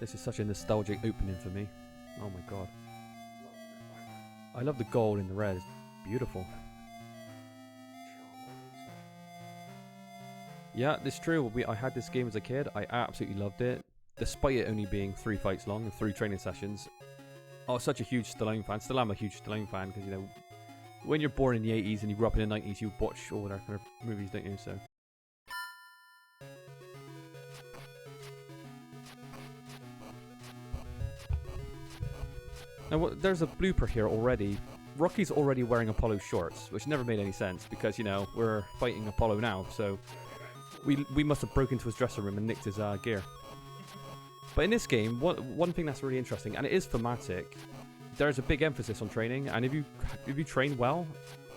This is such a nostalgic opening for me. Oh my god. I love the gold and the red. It's beautiful. Yeah, it's true. I had this game as a kid. I absolutely loved it. Despite it only being 3 fights long and 3 training sessions. I was such a huge Stallone fan. Still am a huge Stallone fan because, you know, when you're born in the 80s and you grew up in the 90s, you watch all their kind of movies, don't you? So. Now, there's a blooper here already. Rocky's already wearing Apollo shorts, which never made any sense because, you know, we're fighting Apollo now, so we must have broken into his dressing room and nicked his gear. But in this game, one thing that's really interesting, and it is thematic, there's a big emphasis on training, and if you train well,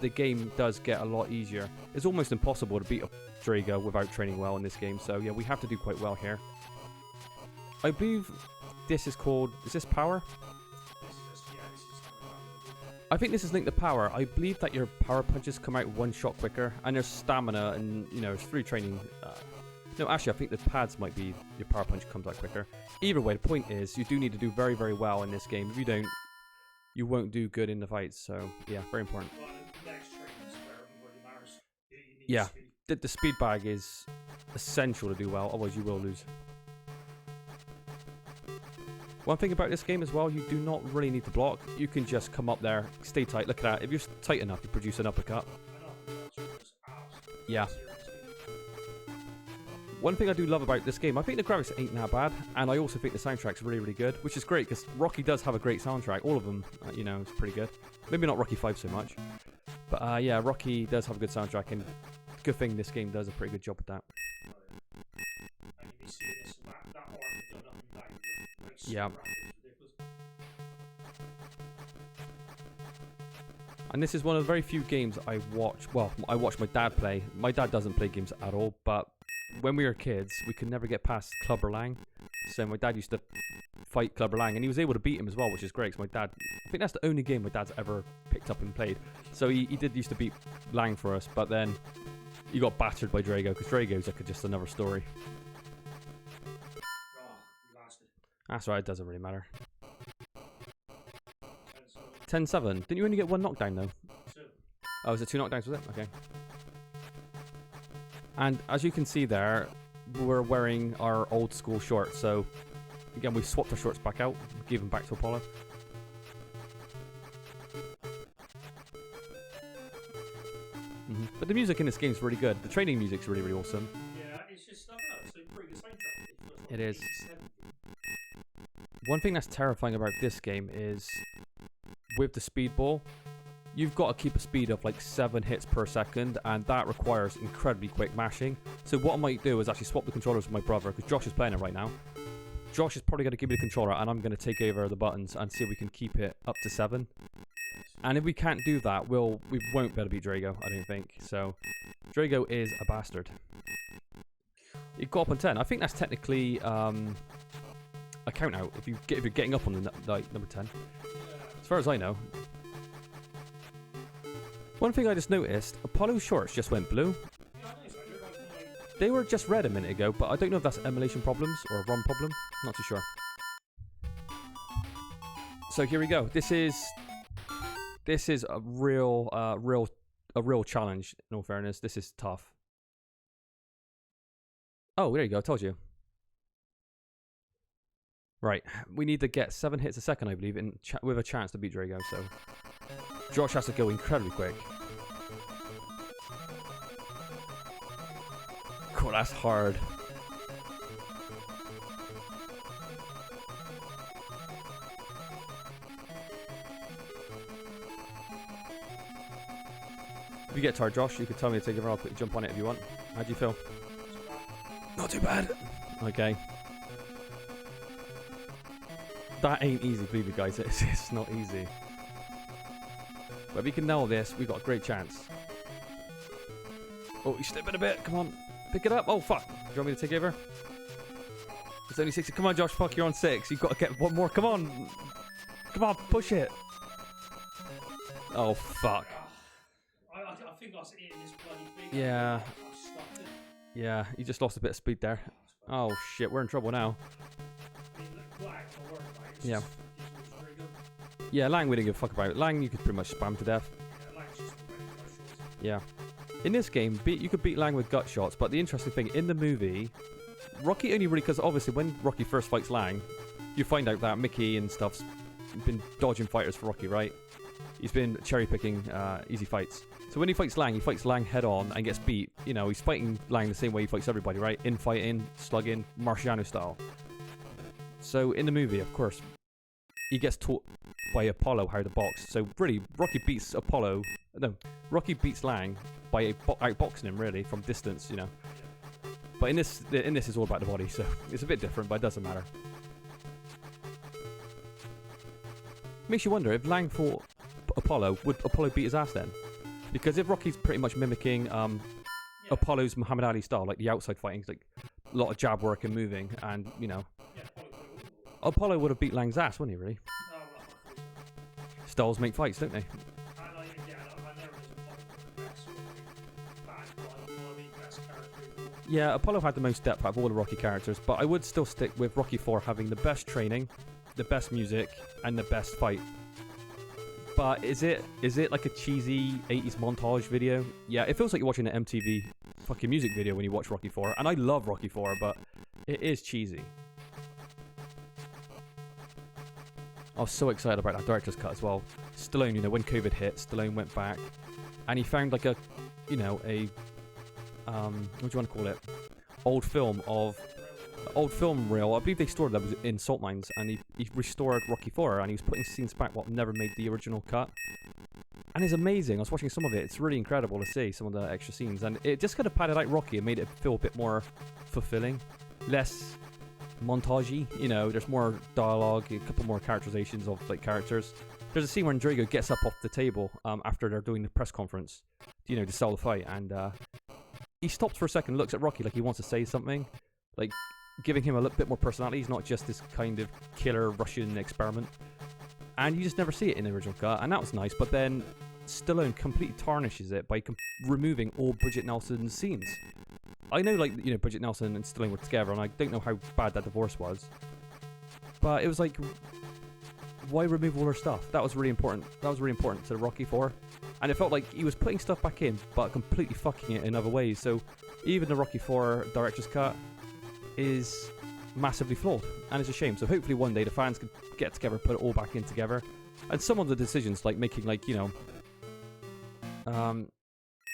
the game does get a lot easier. It's almost impossible to beat Drago without training well in this game, so yeah, we have to do quite well here. I believe this is called, is this power? I think this is linked to power. I believe that your power punches come out 1 shot quicker, and there's stamina, and you know, through training. No, actually, I think the pads might be your power punch comes out quicker. Either way, the point is, you do need to do very, very well in this game. If you don't, you won't do good in the fights. So yeah, very important. Yeah, the speed bag is essential to do well. Otherwise, you will lose. One thing about this game as well, you do not really need to block. You can just come up there, stay tight. Look at that. If you're tight enough, you produce an uppercut. Yeah. One thing I do love about this game, I think the graphics ain't that bad, and I also think the soundtrack's really, really good, which is great because Rocky does have a great soundtrack. All of them, you know, it's pretty good. Maybe not Rocky 5 so much, but yeah, Rocky does have a good soundtrack, and good thing this game does a pretty good job with that. Yeah. And this is one of the very few games I watch. Well, I watch my dad play. My dad doesn't play games at all, but when we were kids, we could never get past Clubber Lang. So my dad used to fight Clubber Lang, and he was able to beat him as well, which is great. Because my dad, I think that's the only game my dad's ever picked up and played. So he did used to beat Lang for us, but then he got battered by Drago, because Drago's like just another story. That's right, it doesn't really matter. 10-7. Didn't you only get 1 knockdown though? 2. Oh, was it 2 knockdowns, was it? Okay. And as you can see there, we're wearing our old school shorts. So again, we swapped our shorts back out, gave them back to Apollo. But the music in this game is really good. The training music's really, really awesome. Yeah, it's just, I don't know, it's a pretty good soundtrack. It is. One thing that's terrifying about this game is with the speedball, you've got to keep a speed of like 7 hits per second, and that requires incredibly quick mashing. So what I might do is actually swap the controllers with my brother, because Josh is playing it right now. Josh is probably going to give me the controller, and I'm going to take over the buttons and see if we can keep it up to 7. And if we can't do that, we won't be able to beat Drago, I don't think. So Drago is a bastard. He got up on 10. I think that's technically a count out if you're getting up on the number 10. As far as I know. One thing I just noticed, Apollo's shorts just went blue. They were just red a minute ago, but I don't know if that's emulation problems or a ROM problem. Not too sure. So here we go. This is a real challenge. In all fairness, this is tough. Oh, there you go. I told you. Right, we need to get 7 hits a second, I believe, with a chance to beat Drago. So Josh has to go incredibly quick. Cool, that's hard. If you get tired, Josh, you could tell me to take over. I'll quickly jump on it if you want. How do you feel? Not too bad. Okay. That ain't easy, believe me, guys. It's not easy. But if we can nail this, we've got a great chance. Oh, you slip it a bit. Come on. Pick it up. Oh, fuck. Do you want me to take over? It's only 60. Come on, Josh. Fuck, you're on 6. You've got to get 1 more. Come on. Come on, push it. Oh, fuck. I think I was eating this bloody thing. Yeah. I stopped it. Yeah, you just lost a bit of speed there. Oh, shit. We're in trouble now. Well, Yeah. Just use Drago. Yeah, Lang we didn't give a fuck about. Lang you could pretty much spam to death. Yeah, Lang's just very short. Yeah. In this game, you could beat Lang with gut shots, but the interesting thing, in the movie, Rocky only really, because obviously when Rocky first fights Lang, you find out that Mickey and stuff's been dodging fighters for Rocky, right? He's been cherry-picking easy fights. So when he fights Lang head on and gets beat. You know, he's fighting Lang the same way he fights everybody, right? Infighting, slugging, Marciano style. So in the movie, of course, he gets taught by Apollo how to box. So really, Rocky beats Lang by outboxing him, really, from distance, you know. But in this it's all about the body, so it's a bit different, but it doesn't matter. Makes you wonder, if Lang fought Apollo, would Apollo beat his ass then? Because if Rocky's pretty much mimicking Apollo's Muhammad Ali style, like the outside fighting, like a lot of jab work and moving, and, you know, Apollo would have beat Lang's ass, wouldn't he, really? Styles make fights, don't they? Yeah, Apollo had the most depth out of all the Rocky characters, but I would still stick with Rocky 4 having the best training, the best music, and the best fight. But is it like a cheesy 80s montage video? Yeah, it feels like you're watching an MTV fucking music video when you watch Rocky 4, and I love Rocky 4, but it is cheesy. I was so excited about that director's cut as well. Stallone, you know, when COVID hit, Stallone went back, and he found like a, you know, a what do you want to call it? Old film reel. I believe they stored them in salt mines, and he restored Rocky 4, and he was putting scenes back what never made the original cut. And it's amazing. I was watching some of it. It's really incredible to see some of the extra scenes, and it just kind of padded out Rocky and made it feel a bit more fulfilling, less montagey. You know, there's more dialogue, a couple more characterizations of like characters. There's a scene where Drago gets up off the table after they're doing the press conference, you know, to sell the fight, and he stops for a second, looks at Rocky like he wants to say something, like giving him a little bit more personality. He's not just this kind of killer Russian experiment. And you just never see it in the original cut, and that was nice. But then Stallone completely tarnishes it by removing all Bridget Nelson's scenes. I know, like, you know, Bridget Nelson and Stallone were together, and I don't know how bad that divorce was. But it was like, why remove all her stuff? That was really important. That was really important to Rocky 4. And it felt like he was putting stuff back in, but completely fucking it in other ways. So even the Rocky 4 director's cut is massively flawed, and it's a shame. So hopefully one day the fans can get together and put it all back in together. And some of the decisions, like making, like, you know,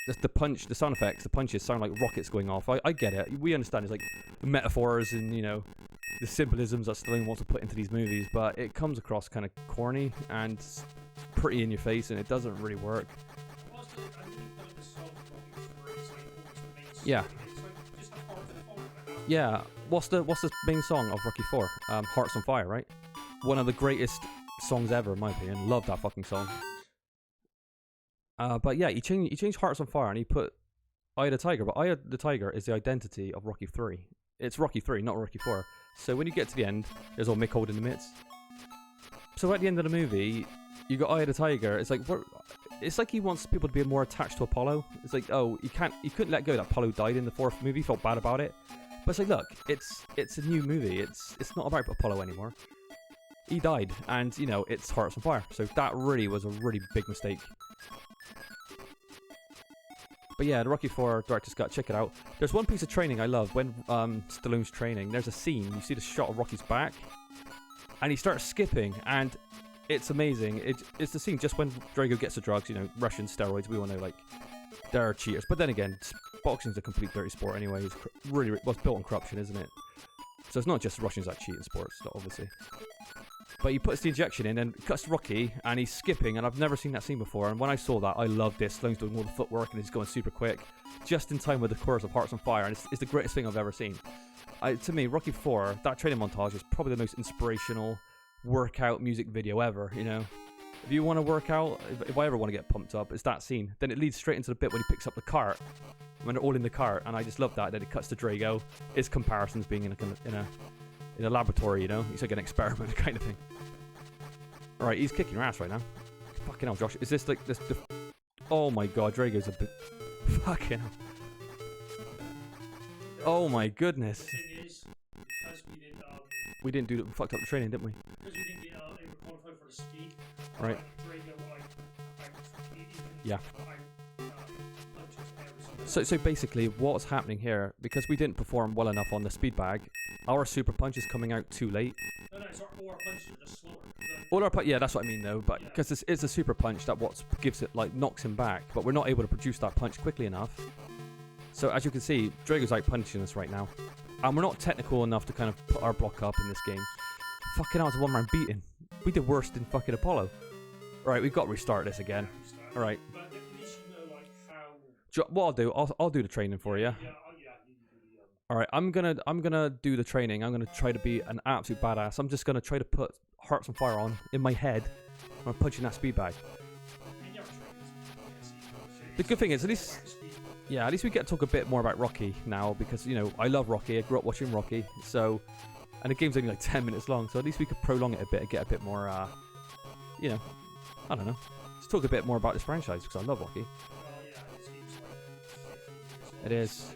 just the sound effects, the punches sound like rockets going off. I get it. We understand it's like the metaphors and, you know, the symbolisms that Stallone wants to put into these movies, but it comes across kind of corny and pretty in your face, and it doesn't really work. Yeah. Yeah. What's the main song of Rocky 4? Hearts on Fire, right? One of the greatest songs ever, in my opinion. Love that fucking song. But yeah, he changed Hearts on Fire, and he put Eye of the Tiger. But Eye of the Tiger is the identity of Rocky 3. It's Rocky 3, not Rocky 4. So when you get to the end, there's all Mick holding the mitts. So at the end of the movie, you got Eye of the Tiger. It's like he wants people to be more attached to Apollo. It's like, oh, he couldn't let go that Apollo died in the 4th movie. He felt bad about it. But it's like, look, it's a new movie. It's not about Apollo anymore. He died, and, you know, it's Hearts on Fire. So that really was a really big mistake. But yeah, the Rocky 4 director's cut, check it out. There's one piece of training I love. When Stallone's training, there's a scene, you see the shot of Rocky's back, and he starts skipping, and it's amazing. It's the scene just when Drago gets the drugs, you know, Russian steroids, we all know, like, they're cheaters. But then again, boxing's a complete dirty sport anyway. It's really, well, it's built on corruption, isn't it? So it's not just Russians that cheat in sports, obviously. But he puts the injection in and cuts Rocky, and he's skipping, and I've never seen that scene before. And when I saw that, I loved this. Stallone's doing all the footwork, and he's going super quick, just in time with the chorus of Hearts on Fire, and it's the greatest thing I've ever seen. To me, Rocky 4, that training montage is probably the most inspirational workout music video ever, you know? If you want to work out, if I ever want to get pumped up, it's that scene. Then it leads straight into the bit when he picks up the cart, when they're all in the cart, and I just love that. Then it cuts to Drago. It's comparisons being in a laboratory, you know? It's like an experiment kind of thing. Alright, he's kicking your ass right now. Fucking hell, Josh. Is this like this? Oh my god, Drago's a bit. Fucking hell. Oh my goodness. The thing is, because we did We didn't do it. We fucked up the training, didn't we? Because we didn't get overqualified for the speed. Right. Drago, Yeah. So basically, what's happening here, because we didn't perform well enough on the speed bag, our super punch is coming out too late. No, it's all our punches are just slower. All our yeah, that's what I mean though. But because it's a super punch that what gives it like knocks him back, but we're not able to produce that punch quickly enough. So as you can see, Drago's out punching us right now, and we're not technical enough to kind of put our block up in this game. Fucking hell, it's a one-round beating. We did worse than fucking Apollo. Right, we've got to restart this again. All right. But at least you know, like, how... What I'll do, I'll do the training for you. All right, I'm gonna do the training. I'm gonna try to be an absolute badass. I'm just gonna try to put Hearts on Fire on in my head. I'm punching that speed bag. The good thing is, at least we get to talk a bit more about Rocky now, because you know I love Rocky. I grew up watching Rocky, so and the game's only like 10 minutes long, so at least we could prolong it a bit and get a bit more, you know, I don't know. Let's talk a bit more about this franchise because I love Rocky. It is.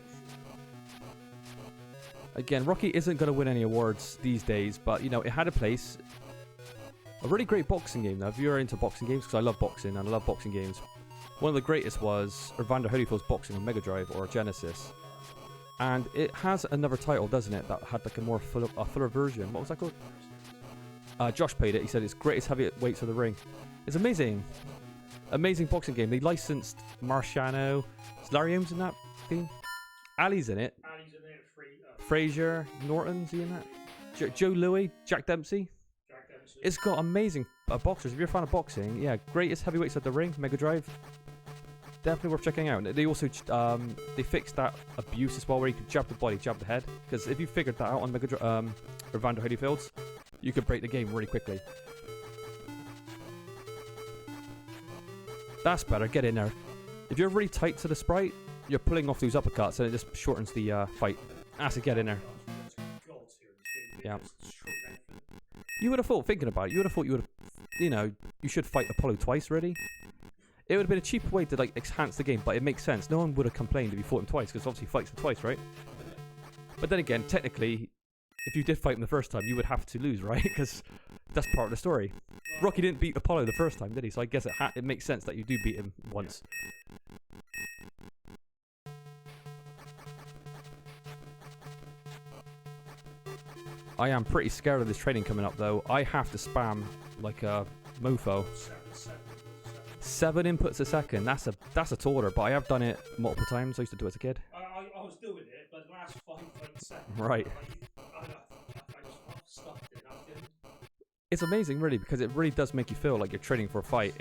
Again, Rocky isn't going to win any awards these days, but, you know, it had a place. A really great boxing game, though. If you're into boxing games, because I love boxing and I love boxing games. One of the greatest was Evander Holyfield's Boxing on Mega Drive or Genesis. And it has another title, doesn't it, that had like a more fuller version. What was that called? Josh played it. He said it's greatest heavyweights of the ring. It's amazing. Amazing boxing game. They licensed Marciano. Is Larry Holmes in that game? Ali's in it. Frazier, Norton's he in that? Joe Louis, Jack Dempsey. It's got amazing boxers. If you're a fan of boxing, yeah, greatest heavyweights of the ring, Mega Drive. Definitely worth checking out. They also they fixed that abuse as well, where you could jab the body, jab the head. Because if you figured that out on Mega Drive, Evander Holyfield's, you could break the game really quickly. That's better. Get in there. If you're really tight to the sprite, you're pulling off those uppercuts, and it just shortens the fight. That's to get in there. Yeah. You would have thought, thinking about it, you would have, you know, you should fight Apollo twice, really. It would have been a cheaper way to, like, enhance the game, but it makes sense. No one would have complained if you fought him twice, because obviously he fights him twice, right? But then again, technically, if you did fight him the first time, you would have to lose, right? Because that's part of the story. Rocky didn't beat Apollo the first time, did he? So I guess it makes sense that you do beat him once. I am pretty scared of this training coming up, though. I have to spam like a mofo. 7 inputs a second. That's a tall order, but I have done it multiple times. I used to do it as a kid. I was doing it, but the last 5 seconds. Right. I just stopped it. It's amazing, really, because it really does make you feel like you're training for a fight.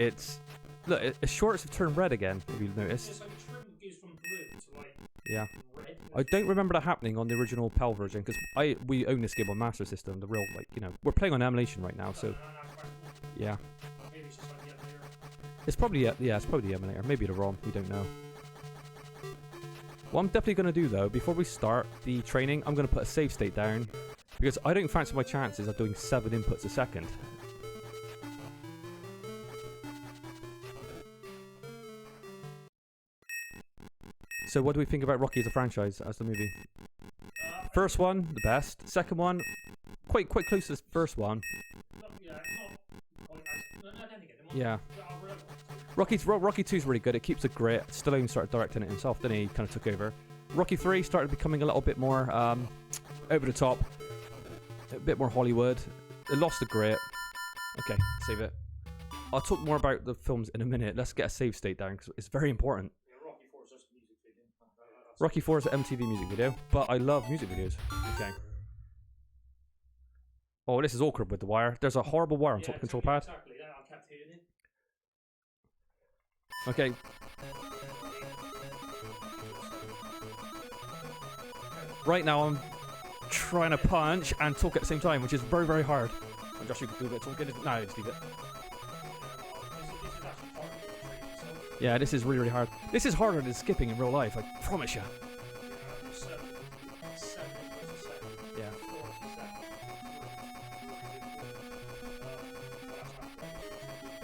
Look, its shorts have turned red again. If you've noticed. It's like the trim goes from blue to like red. I don't remember that happening on the original PAL version, because we own this game on Master System. The real, like, you know, we're playing on emulation right now, so yeah. Maybe it's just like the emulator. It's probably it's probably the emulator. Maybe the ROM. We don't know. What I'm definitely going to do, though, before we start the training, I'm going to put a save state down, because I don't fancy my chances of doing 7 inputs a second. So what do we think about Rocky as a franchise, as the movie? First one, the best. Second one, quite close to the first one. Yeah. Rocky 2 is really good. It keeps the grit. Stallone started directing it himself, then he kind of took over. Rocky 3 started becoming a little bit more over the top, a bit more Hollywood. It lost the grit. Okay, save it. I'll talk more about the films in a minute. Let's get a save state down because it's very important. Rocky 4 is an MTV music video, but I love music videos. Okay. Oh, this is awkward with the wire. There's a horrible wire on top of the control pad. Exactly. I kept hitting it. Okay. Right now I'm trying to punch and talk at the same time, which is very, very hard. And Josh, you can do a bit of talking. No, just leave it. Yeah, this is really, really hard. This is harder than skipping in real life, I promise you. Yeah.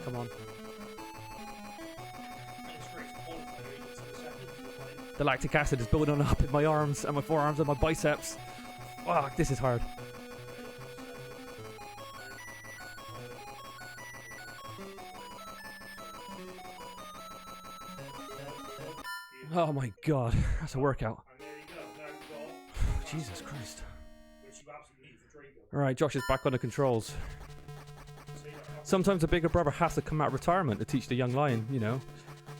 Come on. The lactic acid is building up in my arms and my forearms and my biceps. Wow, this is hard. Oh my god, that's a workout. And there you go. Now we've got Jesus Christ. which you absolutely need for Drago. Alright, Josh is back on the controls. Sometimes a bigger brother has to come out of retirement to teach the young lion, you know,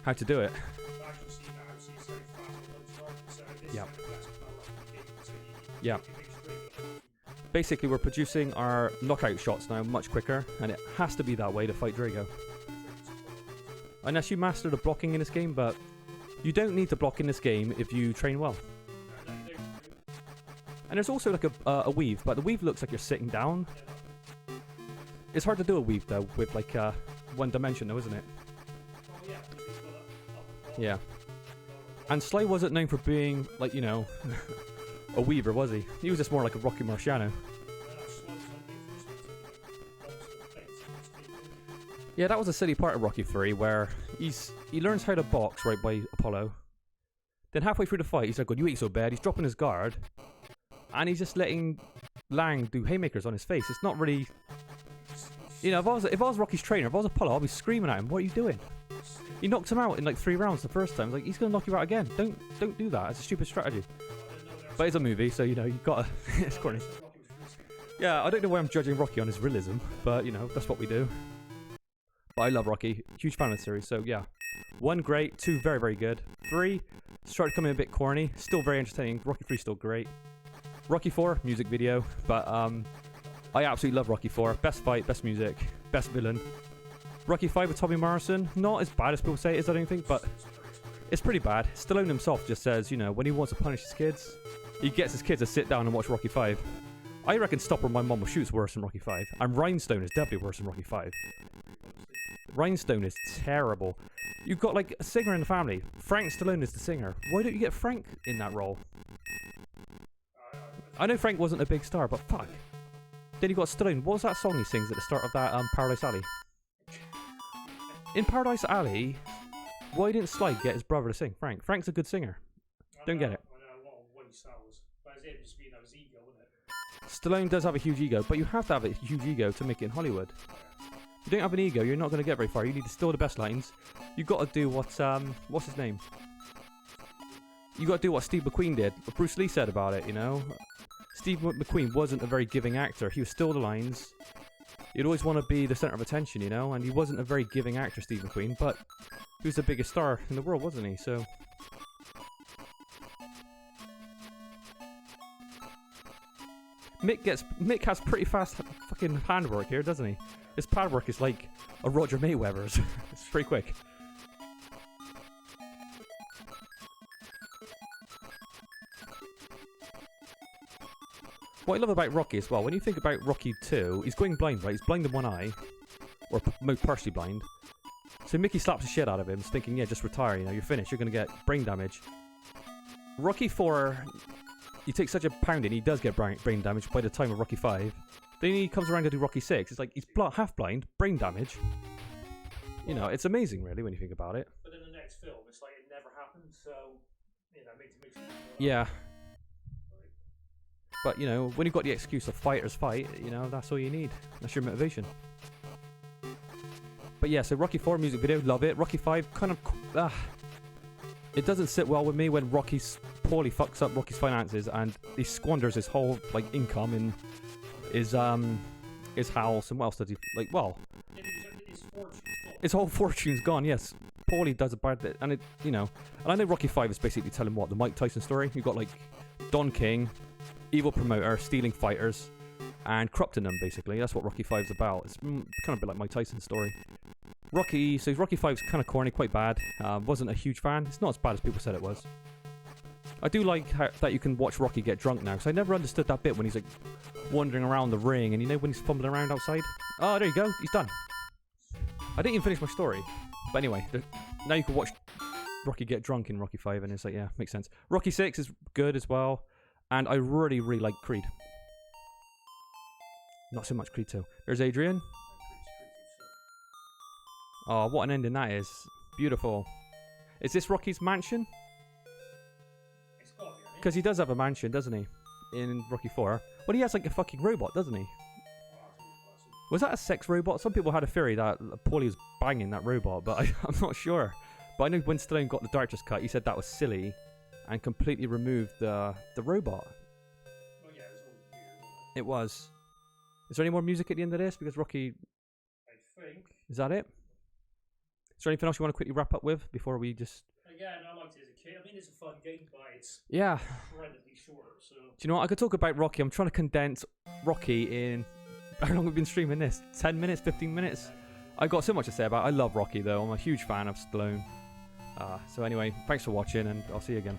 how to do it. Yeah. Yeah. Basically, we're producing our knockout shots now much quicker, and it has to be that way to fight Drago. Unless you master the blocking in this game, but you don't need to block in this game if you train well. And there's also like a weave, but the weave looks like you're sitting down. It's hard to do a weave though with like one dimension though, isn't it? Yeah. And Sly wasn't known for being like, you know, a weaver, was he? He was just more like a Rocky Marciano. Yeah, that was a silly part of Rocky 3 where he learns how to box right by Apollo. Then halfway through the fight, he's like, "God, you ain't so bad." He's dropping his guard, and he's just letting Lang do haymakers on his face. It's not really, you know. If I was Rocky's trainer, if I was Apollo, I'd be screaming at him, "What are you doing?" He knocked him out in like 3 rounds the first time. Like, he's gonna knock you out again. Don't do that. It's a stupid strategy. But it's a movie, so you know you've got to. It's corny. Yeah, I don't know why I'm judging Rocky on his realism, but you know that's what we do. But I love Rocky. Huge fan of the series. So yeah, 1 great, 2 very very good, 3 started coming a bit corny. Still very entertaining. Rocky 3 still great. Rocky 4 music video, but I absolutely love Rocky 4. Best fight, best music, best villain. Rocky 5 with Tommy Morrison, not as bad as people say it is, I don't think, but it's pretty bad. Stallone himself just says, you know, when he wants to punish his kids, he gets his kids to sit down and watch Rocky 5. I reckon Stop Or My Mom Will Shoot's worse than Rocky 5, and Rhinestone is definitely worse than Rocky 5. Rhinestone is terrible. You've got like a singer in the family. Frank Stallone is the singer. Why don't you get Frank in that role? I know Frank wasn't a big star, but fuck. Then you got Stallone. What was that song he sings at the start of that Paradise Alley? In Paradise Alley, why didn't Sly get his brother to sing? Frank. Frank's a good singer. Don't get it. Stallone does have a huge ego, but you have to have a huge ego to make it in Hollywood. If you don't have an ego, you're not going to get very far. You need to steal the best lines. You've got to do what's his name? You got to do what Steve McQueen did. What Bruce Lee said about it, you know? Steve McQueen wasn't a very giving actor. He would steal the lines. You'd always want to be the center of attention, you know? And he wasn't a very giving actor, Steve McQueen, but he was the biggest star in the world, wasn't he? So Mick has pretty fast fucking handwork here, doesn't he? His pad work is like a Roger Mayweather's. It's pretty quick. What I love about Rocky as well, when you think about Rocky 2, he's going blind, right? He's blind in one eye, or partially blind. So Mickey slaps the shit out of him, thinking, yeah, just retire, you know, you're finished, you're going to get brain damage. Rocky 4, he takes such a pounding, he does get brain damage by the time of Rocky 5. Then he comes around to do Rocky 6. It's like he's half blind, brain damage. You know, it's amazing, really, when you think about it. But in the next film, it's like it never happened, so, you know, makes it yeah. But, you know, when you've got the excuse of fighters fight, you know, that's all you need. That's your motivation. But yeah, so Rocky 4 music video, love it. Rocky 5, kind of... it doesn't sit well with me when Rocky's poorly fucks up Rocky's finances and he squanders his whole, like, income in... his house, and what else does he like? Well, his whole fortune's gone. Yes, Paulie does a bad bit, and it, you know, and I know Rocky 5 is basically telling what the Mike Tyson story. You've got like Don King, evil promoter, stealing fighters, and corrupting them. Basically, that's what Rocky 5's about. It's kind of a bit like Mike Tyson's story. Rocky 5's kind of corny, quite bad. Wasn't a huge fan. It's not as bad as people said it was. I do like that you can watch Rocky get drunk now, because I never understood that bit when he's like wandering around the ring, and you know when he's fumbling around outside? Oh, there you go, he's done. I didn't even finish my story. But anyway, now you can watch Rocky get drunk in Rocky 5, and it's like, yeah, makes sense. Rocky 6 is good as well, and I really, really like Creed. Not so much Creed 2. There's Adrian. Oh, what an ending that is. Beautiful. Is this Rocky's mansion? Because he does have a mansion, doesn't he? In Rocky 4. Well, he has like a fucking robot, doesn't he? Was that a sex robot? Some people had a theory that Paulie was banging that robot, but I'm not sure. But But I know when Stallone got the director's cut, he said that was silly and completely removed the robot. Oh yeah, it was all weird, wasn't It was. Is there any more music at the end of this? Because Rocky... it? I think. Is that it? Is there anything else you want to quickly wrap up with before we just... Again, I liked it as a kid. I mean, it's a fun game, but it's Yeah. incredibly short, so... Do you know what? I could talk about Rocky. I'm trying to condense Rocky in... How long have we been streaming this? 10 minutes? 15 minutes? I got so much to say about it. I love Rocky, though. I'm a huge fan of Stallone. So anyway, thanks for watching, and I'll see you again.